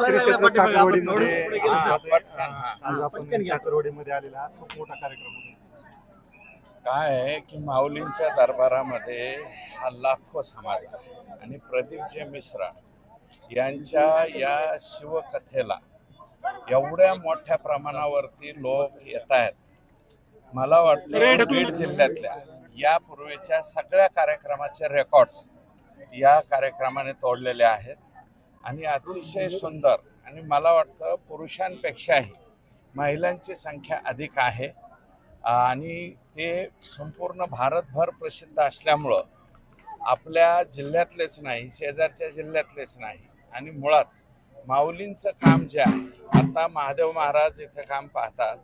श्री क्षेत्र चाकरवाडीमध्ये आज आज आपण चाकरवाडीमध्ये आलेला हा खूप मोठा कार्यक्रम होता. काय आहे की माऊलींच्या दरबारामध्ये हा लाखो समाज आहे आणि प्रदीपजी मिश्रा यांच्या या शिवकथेला एवढ्या मोठ्या प्रमाणावरती लोक येत आहेत. मला वाटतं बीड जिल्ह्यातल्या यापूर्वीच्या सगळ्या कार्यक्रमाचे रेकॉर्ड्स या कार्यक्रमाने तोडलेले आहेत आणि अतिशय सुंदर आणि मला वाटतं पुरुषांपेक्षाही महिलांची संख्या अधिक आहे आणि ते संपूर्ण भारतभर प्रसिद्ध असल्यामुळं आपल्या जिल्ह्यातलेच नाही, शेजारच्या जिल्ह्यातलेच नाही आणि मुळात माऊलींचं काम जे आहे, आता महादेव महाराज इथे काम पाहतात,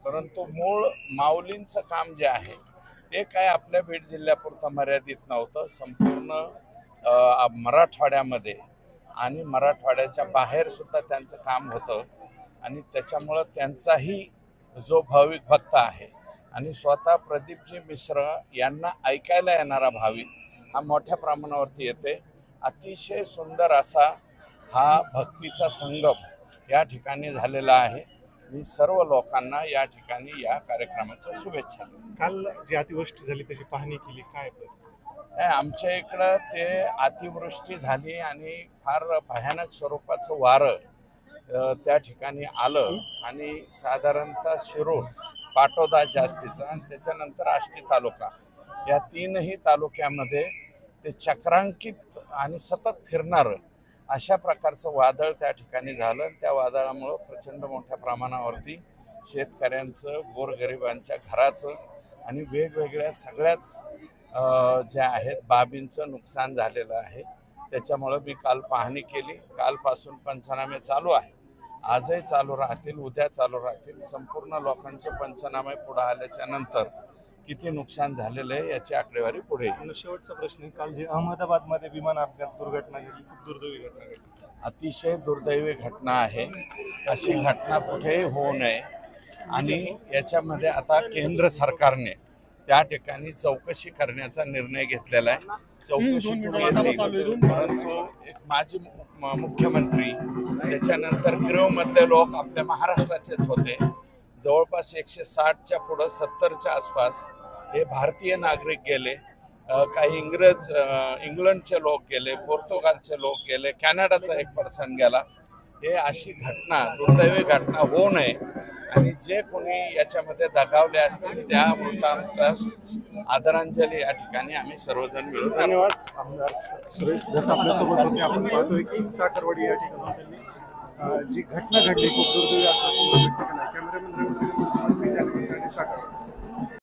परंतु मूळ माऊलींचं काम जे आहे ते काय आपल्या बीड जिल्ह्यापुरतं मर्यादित नव्हतं. संपूर्ण मराठवाड्यामध्ये आणि मराठवाड्याच्या बाहेर सुद्धा त्यांचं काम होतं आणि त्याच्यामुळं त्यांचाही जो भाविक भक्त आहे आणि स्वतः प्रदीपजी मिश्र यांना ऐकायला येणारा भाविक हा मोठ्या प्रमाणावरती येते. अतिशय सुंदर असा हा भक्तीचा संगम या ठिकाणी झालेला आहे. मी सर्व लोकांना या ठिकाणी या कार्यक्रमाच्या शुभेच्छा. काल जी अतिवृष्टी झाली त्याची पाहणी केली, काय परिस्थिती? आमच्या इकडं ते अतिवृष्टी झाली आणि फार भयानक स्वरूपाचं वारं त्या ठिकाणी आलं आणि साधारणतः शिरूर, पाटोदा जास्तीचा आणि त्याच्यानंतर आष्टी तालुका या तीनही तालुक्यामध्ये ते चक्रांकित आणि सतत फिरणारं अशा प्रकारचं वादळ त्या ठिकाणी झालं. त्या वादळामुळं प्रचंड मोठ्या प्रमाणावरती शेतकऱ्यांचं, गोरगरिबांच्या घराचं आणि वेगवेगळ्या सगळ्याच ज्या आहेत बाबींचं नुकसान झालेलं आहे. त्याच्यामुळं मी काल पाहणी केली. कालपासून पंचनामे चालू आहे, आजही चालू राहतील, उद्या चालू राहतील. संपूर्ण लोकांचे पंचनामे पुढे आल्याच्या नंतर किती नुकसान झालेलं आहे याची आकडेवारी पुढे येईल. शेवटचा प्रश्न, काल जे अहमदाबादमध्ये विमान अपघात दुर्घटना घडली, खूप दुर्दैवी घटना घडली. अतिशय दुर्दैवी घटना आहे. अशी घटना कुठेही होऊ नये आणि याच्यामध्ये आता केंद्र सरकारने त्या ठिकाणी चौकशी करण्याचा निर्णय घेतलेला आहे. चौकशीतून येतील, परंतु एक माजी मुख्यमंत्री त्याच्यानंतर गृहमधले लोक आपल्या महाराष्ट्राचेच होते. जवळपास 160च्या पुढं 70च्या आसपास हे भारतीय नागरिक गेले. काही इंग्लंडचे लोक गेले, पोर्तुगालचे लोक गेले, कॅनडाचा एक पर्सन गेला. हे अशी घटना, दुर्दैवी घटना होऊ नये आणि जे कोणी याच्यामध्ये दगावले असतील त्या मृतांस आदरांजली या ठिकाणी आम्ही सर्वजण मिळून. धन्यवाद. आमदार सुरेश धस आपल्यासोबत होते. आपण पाहतोय की चाकरवाडी या ठिकाणी त्यांनी जी घटना घडली खूप दुर्दैवी असल्याचं व्यक्त केलं. कॅमेरामॅन रवींद्र चाकरवाडी.